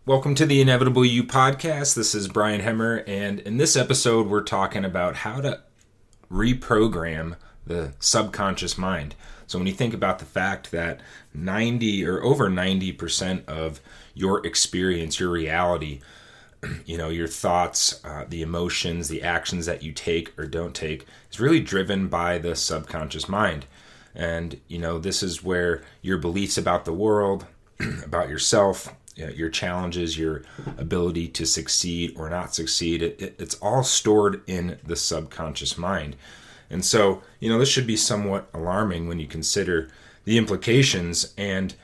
Welcome to the Inevitable You podcast. This is Brian Hemmer, and in this episode, we're talking about how to reprogram the subconscious mind. So when you think about the fact that 90 or over 90% of your experience, your reality, your thoughts, the emotions, the actions that you take or don't take is really driven by the subconscious mind. And, this is where your beliefs about the world, about yourself, your challenges, your ability to succeed or not succeed, it's all stored in the subconscious mind. And so, this should be somewhat alarming when you consider the implications. And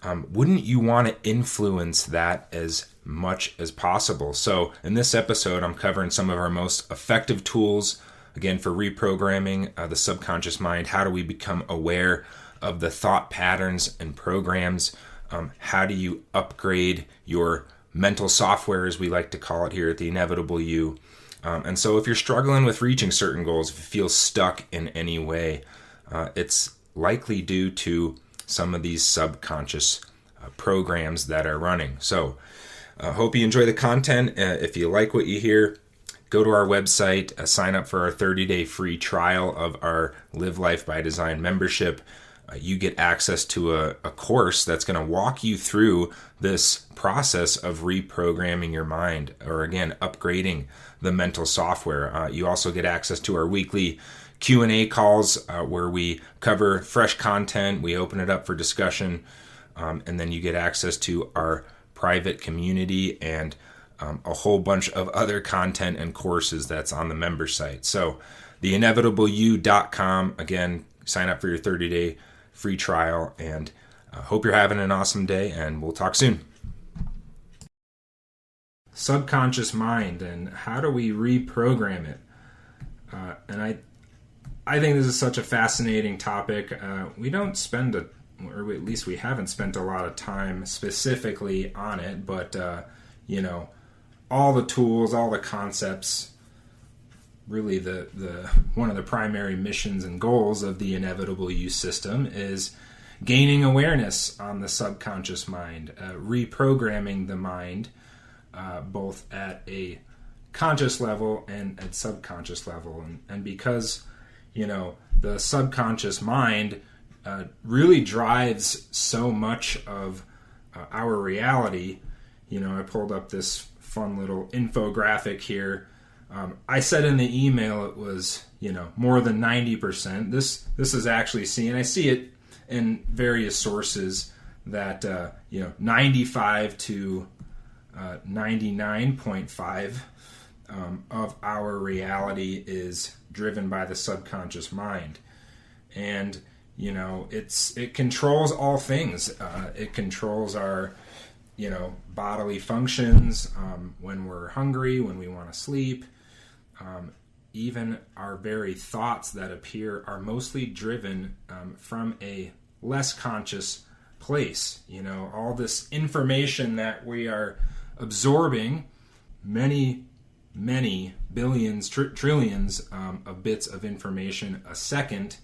wouldn't you want to influence that as much as possible? So in this episode, I'm covering some of our most effective tools, again, for reprogramming the subconscious mind. How do we become aware of the thought patterns and programs? How do you upgrade your mental software, as we like to call it here at the Inevitable You? And so if you're struggling with reaching certain goals, if you feel stuck in any way, it's likely due to some of these subconscious programs that are running. So I hope you enjoy the content. If you like what you hear, go to our website, sign up for our 30-day free trial of our Live Life by Design membership. You get access to a course that's going to walk you through this process of reprogramming your mind, or again, upgrading the mental software. You also get access to our weekly Q&A calls where we cover fresh content. We open it up for discussion, and then you get access to our private community and a whole bunch of other content and courses that's on the member site. So theinevitableyou.com, again, sign up for your 30-day free trial, and hope you're having an awesome day, and we'll talk soon. Subconscious mind, and how do we reprogram it? And I think this is such a fascinating topic. We don't spend or at least we haven't spent a lot of time specifically on it, but all the tools, all the concepts, really the one of the primary missions and goals of the Inevitable You system is gaining awareness on the subconscious mind, reprogramming the mind, both at a conscious level and at subconscious level. And because, the subconscious mind really drives so much of our reality, I pulled up this fun little infographic here. I said in the email it was, more than 90%. This is actually seen. I see it in various sources that, 95 to 99.5 of our reality is driven by the subconscious mind. And, it controls all things. It controls our, bodily functions, when we're hungry, when we want to sleep. Even our very thoughts that appear are mostly driven from a less conscious place. All this information that we are absorbing, many billions, trillions of bits of information a second.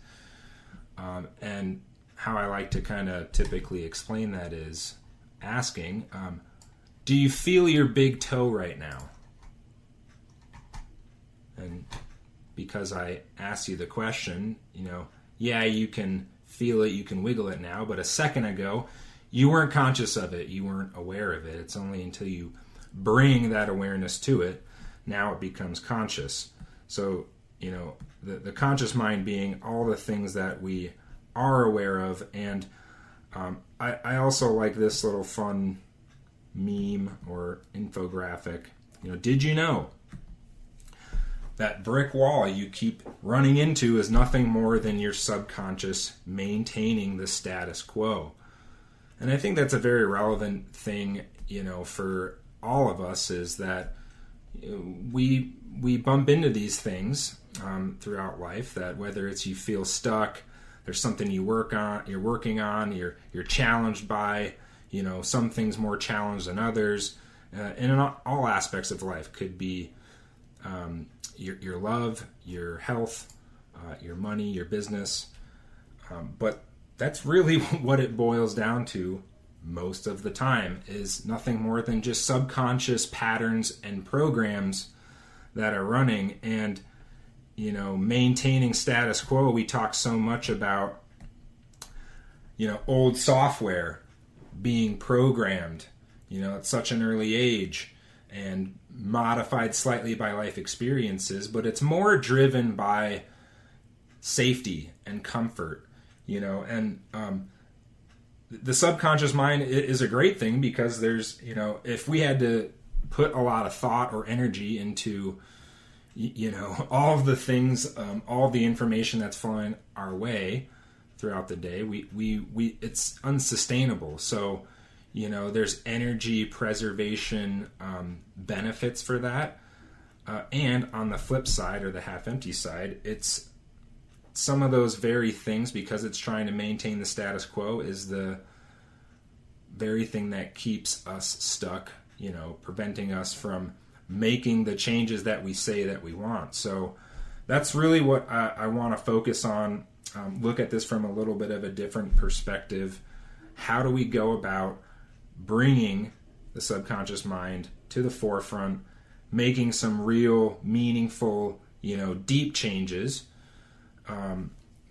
And how I like to kind of typically explain that is asking, do you feel your big toe right now? And because I asked you the question, yeah, you can feel it, you can wiggle it now, but a second ago, you weren't conscious of it, you weren't aware of it. It's only until you bring that awareness to it, now it becomes conscious. So, the conscious mind being all the things that we are aware of. And I also like this little fun meme or infographic. Did you know that brick wall you keep running into is nothing more than your subconscious maintaining the status quo? And I think that's a very relevant thing, for all of us, is that we bump into these things throughout life, that whether it's you feel stuck, there's something you're working on, you're challenged by, some things more challenged than others, and in all aspects of life. Could be your love, your health, your money, your business. But that's really what it boils down to most of the time is nothing more than just subconscious patterns and programs that are running. And, maintaining status quo, we talk so much about, old software being programmed, at such an early age and modified slightly by life experiences, but it's more driven by safety and comfort, and the subconscious mind is a great thing because there's, if we had to put a lot of thought or energy into, all of the things, all of the information that's flowing our way throughout the day, we it's unsustainable. So, there's energy preservation benefits for that. And on the flip side, or the half-empty side, it's some of those very things, because it's trying to maintain the status quo, is the very thing that keeps us stuck, preventing us from making the changes that we say that we want. So that's really what I want to focus on. Look at this from a little bit of a different perspective. How do we go about bringing the subconscious mind to the forefront, making some real, meaningful, deep changes?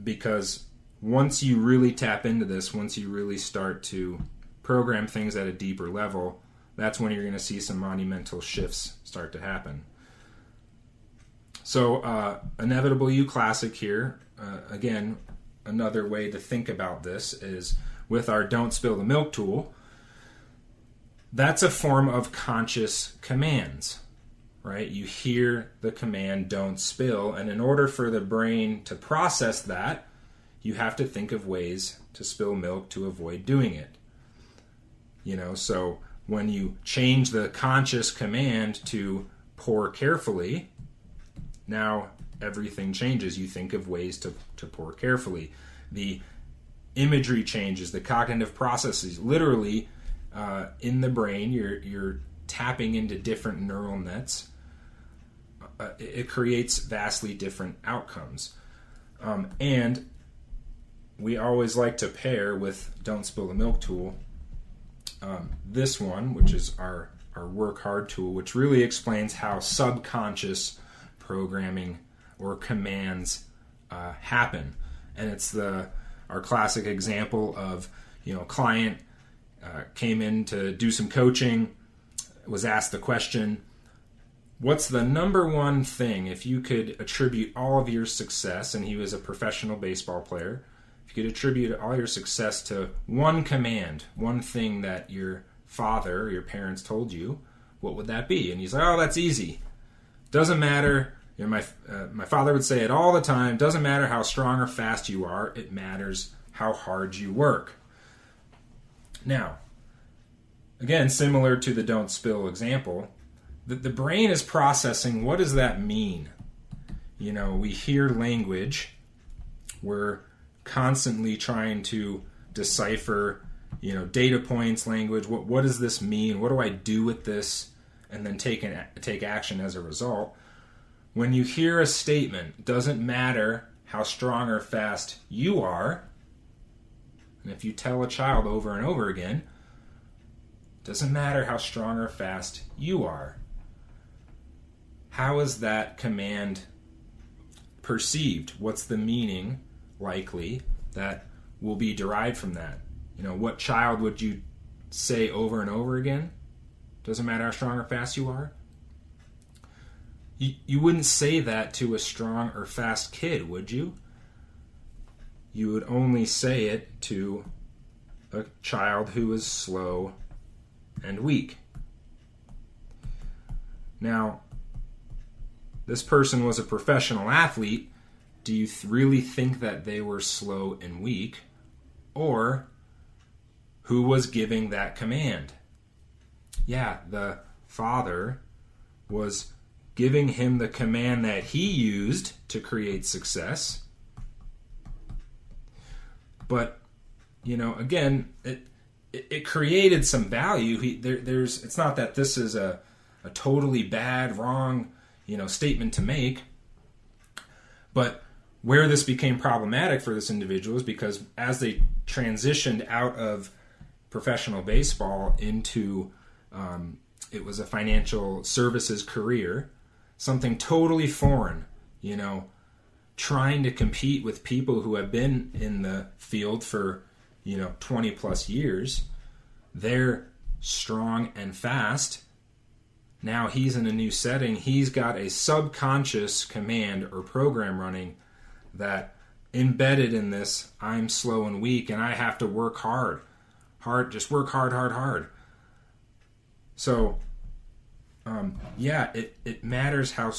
Because once you really tap into this, once you really start to program things at a deeper level, that's when you're going to see some monumental shifts start to happen. So, Inevitable You Classic here. Again, another way to think about this is with our Don't Spill the Milk tool. That's a form of conscious commands, right? You hear the command, don't spill, and in order for the brain to process that, you have to think of ways to spill milk to avoid doing it. So when you change the conscious command to pour carefully, now everything changes. You think of ways to pour carefully. The imagery changes, the cognitive processes. Literally, in the brain, you're tapping into different neural nets. It creates vastly different outcomes. And we always like to pair with Don't Spill the Milk tool this one, which is our Work Hard tool, which really explains how subconscious programming or commands happen. And it's our classic example of, client came in to do some coaching, was asked the question, what's the number one thing, if you could attribute all of your success, and he was a professional baseball player, if you could attribute all your success to one command, one thing that your father or your parents told you, what would that be? And he's like, oh, that's easy. Doesn't matter. My father would say it all the time. Doesn't matter how strong or fast you are. It matters how hard you work. Now, again, similar to the don't spill example, the brain is processing, what does that mean? We hear language. We're constantly trying to decipher, data points, language. What does this mean? What do I do with this? And then take action as a result. When you hear a statement, doesn't matter how strong or fast you are. And if you tell a child over and over again, doesn't matter how strong or fast you are. How is that command perceived? What's the meaning, likely, that will be derived from that? What child would you say over and over again? Doesn't matter how strong or fast you are? You wouldn't say that to a strong or fast kid, would you? You would only say it to a child who is slow and weak. Now, this person was a professional athlete. Do you really think that they were slow and weak? Or who was giving that command? Yeah, the father was giving him the command that he used to create success. But, again, it created some value. It's not that this is a totally bad, wrong, statement to make. But where this became problematic for this individual is because as they transitioned out of professional baseball into, it was a financial services career, something totally foreign, trying to compete with people who have been in the field for, 20 plus years. They're strong and fast. Now he's in a new setting. He's got a subconscious command or program running that embedded in this, I'm slow and weak and I have to work hard. Just work hard. So, it matters how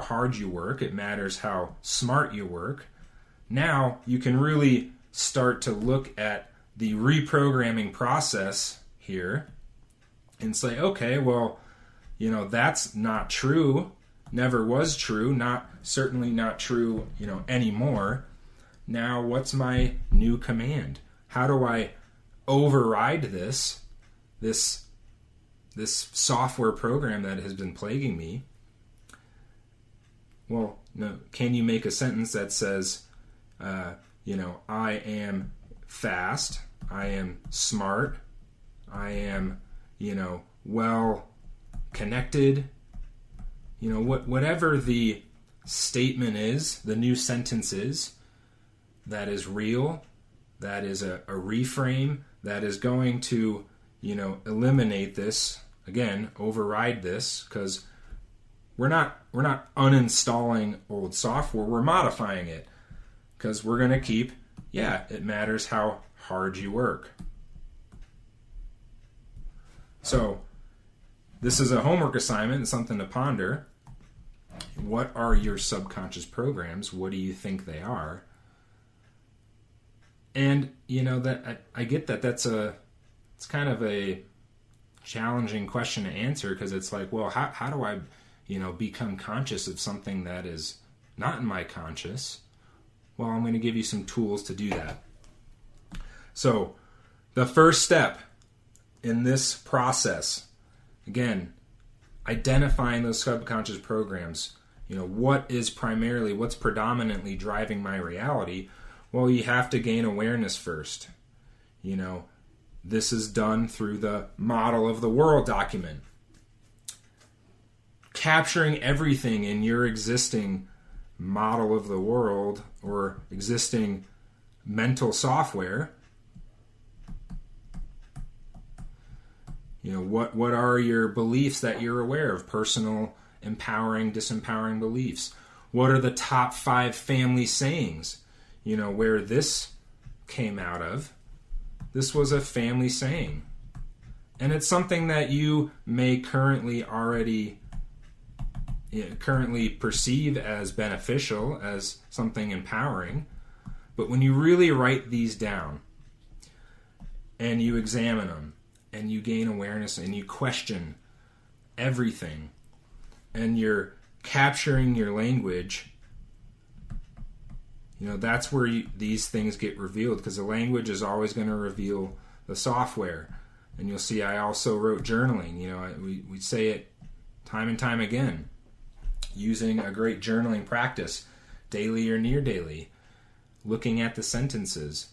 hard you work. It matters how smart you work. Now you can really start to look at the reprogramming process here and say, okay, well, that's not true. Never was true. Certainly not true, anymore. Now what's my new command? How do I override this software program that has been plaguing me? Well, no. Can you make a sentence that says, I am fast, I am smart, I am, well connected, whatever the statement is, the new sentence is, that is real, that is a reframe, that is going to, eliminate this, again, override this, because we're not uninstalling old software, we're modifying it, because we're going to keep, it matters how hard you work. So, this is a homework assignment, something to ponder. What are your subconscious programs? What do you think they are? And, that I get that it's kind of a challenging question to answer, because it's like, well, how do I, become conscious of something that is not in my conscious? Well, I'm going to give you some tools to do that. So, the first step in this process, again, identifying those subconscious programs. What's predominantly driving my reality? Well, you have to gain awareness first. This is done through the model of the world document. Capturing everything in your existing model of the world or existing mental software. What are your beliefs that you're aware of? Personal, empowering, disempowering beliefs. What are the top 5 family sayings? Where this came out of. This was a family saying. And it's something that you may currently perceive as beneficial, as something empowering. But when you really write these down and you examine them and you gain awareness and you question everything and you're capturing your language, that's where these things get revealed, because the language is always going to reveal the software. And you'll see I also wrote journaling. We say it time and time again, using a great journaling practice, daily or near daily, looking at the sentences.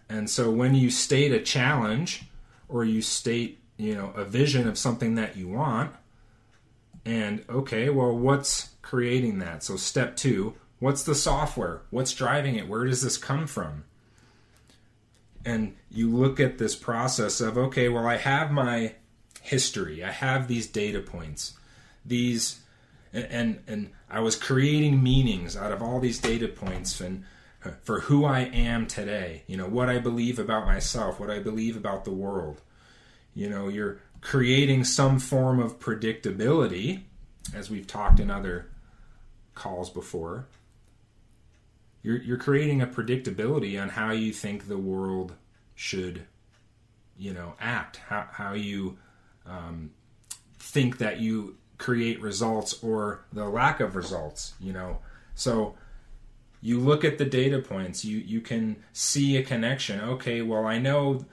And so when you state a challenge or you state, a vision of something that you want, and okay, well, what's creating that? So step 2, what's the software? What's driving it? Where does this come from? And you look at this process of, okay, well, I have my history. I have these data points. And I was creating meanings out of all these data points and for who I am today. What I believe about myself, what I believe about the world. You're creating some form of predictability, as we've talked in other calls before. You're creating a predictability on how you think the world should, act. How you think that you create results or the lack of results. So you look at the data points. You can see a connection. Okay, well, I know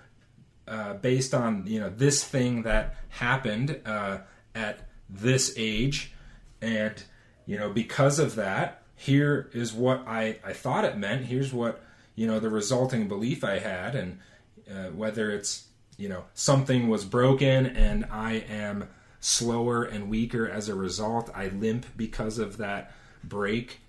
based on this thing that happened at this age, and because of that, here is what I thought it meant. Here's what the resulting belief I had, and whether it's something was broken and I am slower and weaker as a result. I limp because of that break.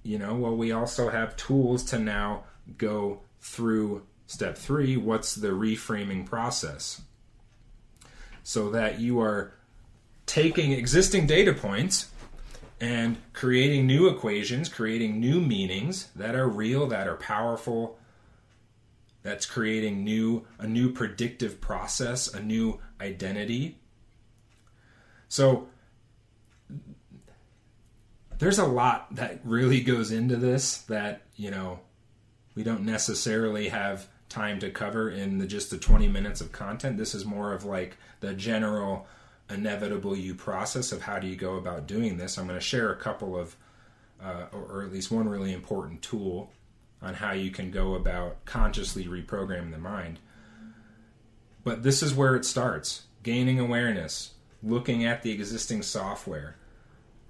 Well, we also have tools to now go through step 3. What's the reframing process? So that you are taking existing data points and creating new equations, creating new meanings that are real, that are powerful. That's creating a new predictive process, a new identity. So there's a lot that really goes into this that, we don't necessarily have time to cover in just the 20 minutes of content. This is more of like the general inevitable you process of how do you go about doing this. I'm going to share a couple of, or at least one really important tool on how you can go about consciously reprogramming the mind. But this is where it starts. Gaining awareness, looking at the existing software,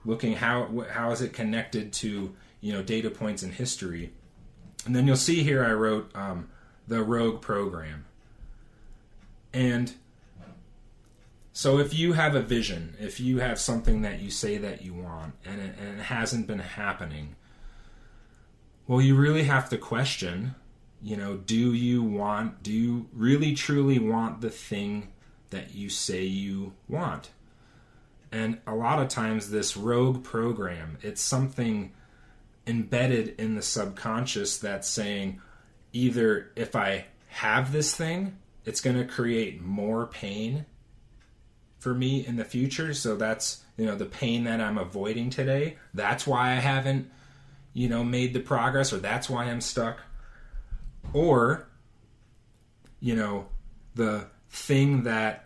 looking how is it connected to data points in history. And then you'll see here I wrote the Rogue program. And so if you have a vision, if you have something that you say that you want and it hasn't been happening, well, you really have to question, do you really truly want the thing that you say you want? And a lot of times this rogue program, it's something embedded in the subconscious that's saying either if I have this thing, it's going to create more pain for me in the future. So that's, the pain that I'm avoiding today. That's why I haven't, made the progress, or that's why I'm stuck. Or, the thing that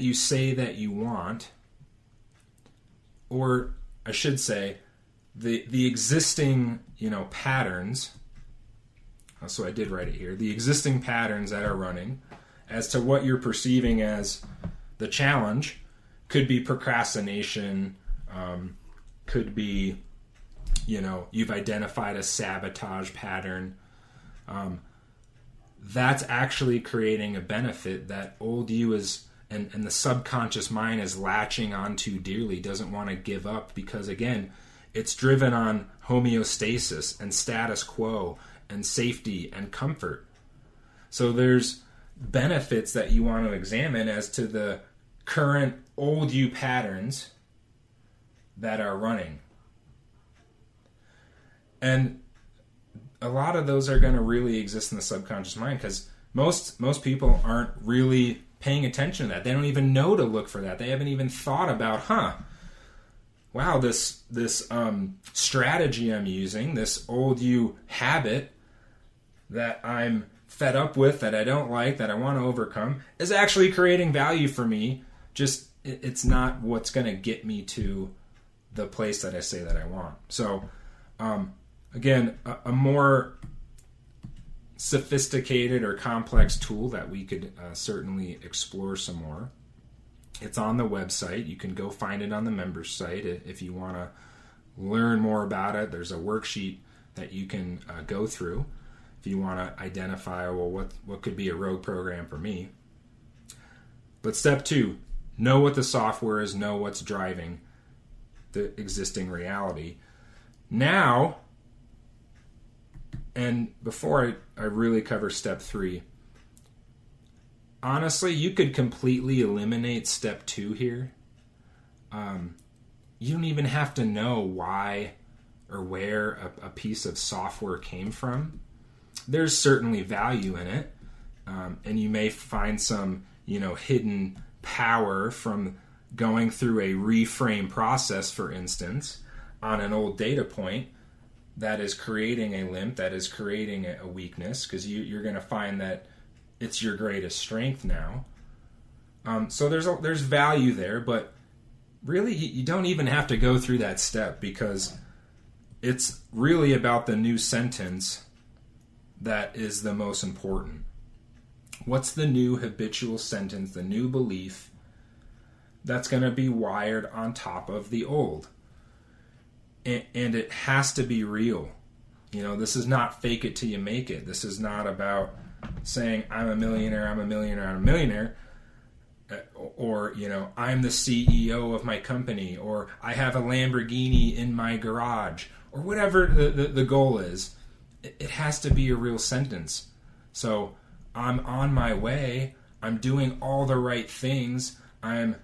you say that you want, or I should say, the existing, patterns. So I did write it here. The existing patterns that are running as to what you're perceiving as the challenge could be procrastination, could be, you've identified a sabotage pattern. That's actually creating a benefit that old you is, and the subconscious mind is latching onto dearly, doesn't want to give up, because again, it's driven on homeostasis and status quo and safety and comfort. So there's benefits that you want to examine as to the current old you patterns that are running. And a lot of those are going to really exist in the subconscious mind, because most people aren't really paying attention to that. They don't even know to look for that. They haven't even thought about, wow, this strategy I'm using, this old you habit that I'm fed up with, that I don't like, that I want to overcome, is actually creating value for me. Just it's not what's going to get me to the place that I say that I want. So again, a more sophisticated or complex tool that we could certainly explore some more. It's on the website. You can go find it on the members site if you want to learn more about it. There's a worksheet that you can go through if you want to identify, well, what could be a rogue program for me. But step 2, know what the software is, know what's driving the existing reality. Now, and before I really cover step 3, honestly, you could completely eliminate step 2 here. You don't even have to know why or where a piece of software came from. There's certainly value in it, and you may find some, hidden power from going through a reframe process, for instance, on an old data point that is creating a limp, that is creating a weakness, because you're going to find that it's your greatest strength now. So there's value there, but really you don't even have to go through that step, because it's really about the new sentence that is the most important. What's the new habitual sentence, the new belief that's going to be wired on top of the old? And it has to be real. This is not fake it till you make it. This is not about saying I'm a millionaire, I'm a millionaire, I'm a millionaire. Or, I'm the CEO of my company, or I have a Lamborghini in my garage, or whatever the goal is. It has to be a real sentence. So I'm on my way. I'm doing all the right things. I'm,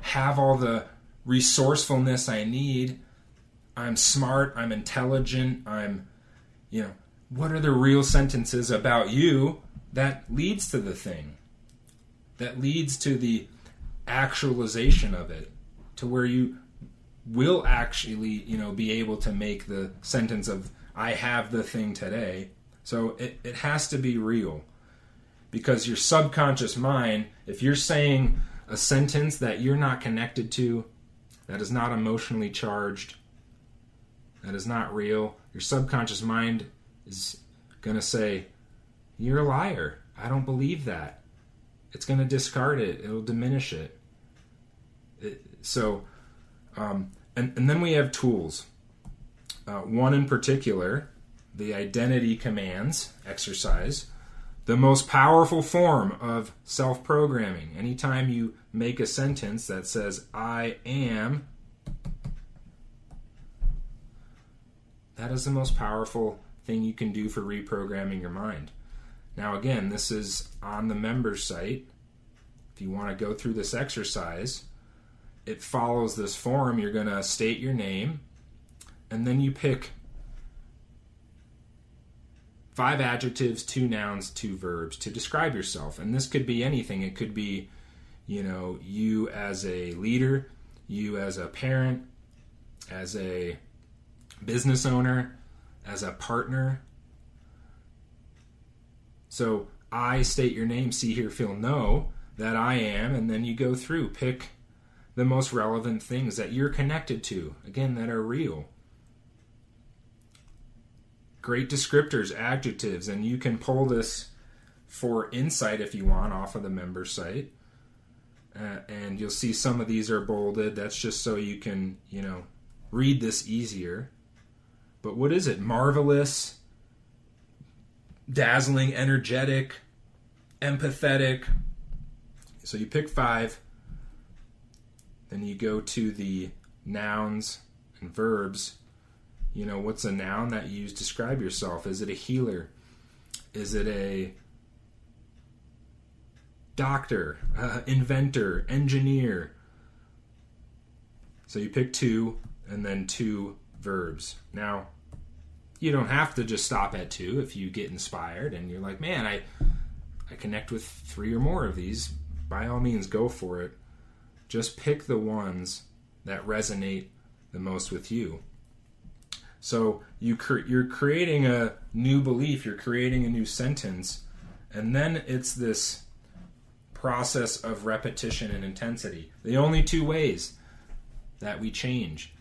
have all the resourcefulness I need. I'm smart. I'm intelligent. What are the real sentences about you that leads to the thing? That leads to the actualization of it, to where you will actually, be able to make the sentence of, I have the thing today. So it has to be real, because your subconscious mind, if you're saying a sentence that you're not connected to, that is not emotionally charged, that is not real, your subconscious mind is going to say, you're a liar. I don't believe that. It's going to discard it. It'll diminish it. And then we have tools. One in particular, the identity commands exercise, the most powerful form of self-programming. Anytime you make a sentence that says, I am, that is the most powerful thing you can do for reprogramming your mind. Now again, this is on the members site. If you want to go through this exercise, it follows this form. You're going to state your name, and then you pick 5 adjectives, 2 nouns, 2 verbs to describe yourself. And this could be anything. It could be, you as a leader, you as a parent, as a business owner, as a partner. So I state your name, see, hear, feel, know that I am, and then you go through, pick the most relevant things that you're connected to, again, that are real. Great descriptors, adjectives, and you can pull this for insight if you want off of the member site. And you'll see some of these are bolded. That's just so you can, read this easier. But what is it? Marvelous, dazzling, energetic, empathetic. So you pick 5. Then you go to the nouns and verbs. What's a noun that you use to describe yourself? Is it a healer? Is it a doctor, inventor, engineer? So you pick 2 and then 2 verbs. Now, you don't have to just stop at 2 if you get inspired and you're like, man, I connect with 3 or more of these. By all means, go for it. Just pick the ones that resonate the most with you. So you're creating a new belief, you're creating a new sentence, and then it's this process of repetition and intensity. The only 2 ways that we change,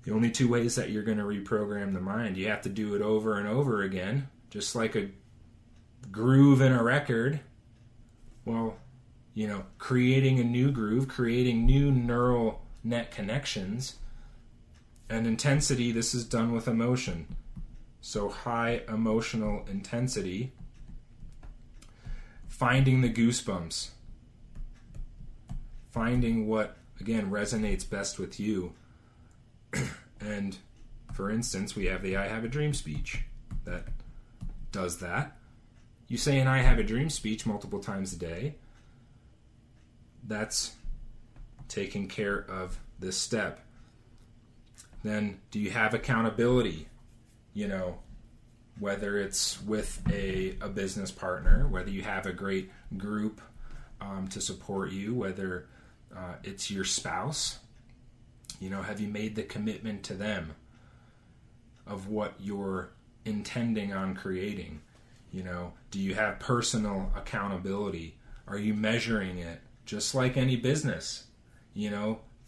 the only 2 ways that you're going to reprogram the mind. You have to do it over and over again, just like a groove in a record. Well, creating a new groove, creating new neural net connections. And intensity, this is done with emotion. So high emotional intensity. Finding the goosebumps. Finding what, again, resonates best with you. And, for instance, we have the I have a dream speech that does that. You say an I have a dream speech multiple times a day. That's taking care of this step. Then, do you have accountability? Whether it's with a business partner, whether you have a great group to support you, whether it's your spouse. Have you made the commitment to them of what you're intending on creating? Do you have personal accountability? Are you measuring it? Just like any business,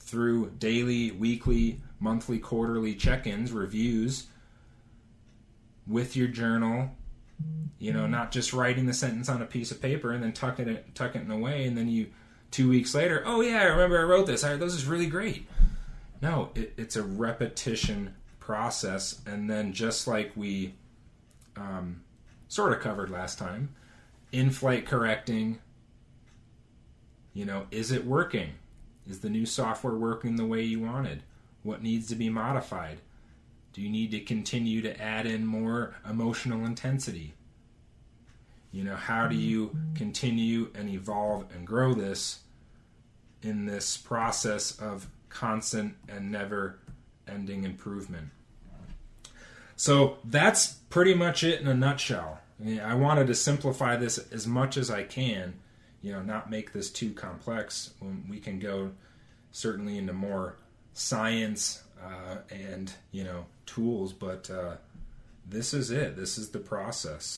through daily, weekly, monthly, quarterly check-ins, reviews with your journal, not just writing the sentence on a piece of paper and then tucking it away, and then you 2 weeks later, oh yeah, I remember I wrote this. This is really great. No, it's a repetition process. And then just like we sort of covered last time, in-flight correcting, is it working? Is the new software working the way you wanted? What needs to be modified? Do you need to continue to add in more emotional intensity? How do you continue and evolve and grow this in this process of constant and never-ending improvement? So that's pretty much it in a nutshell. I wanted to simplify this as much as I can, not make this too complex. We can go certainly into more science and tools, but this is it. This is the process.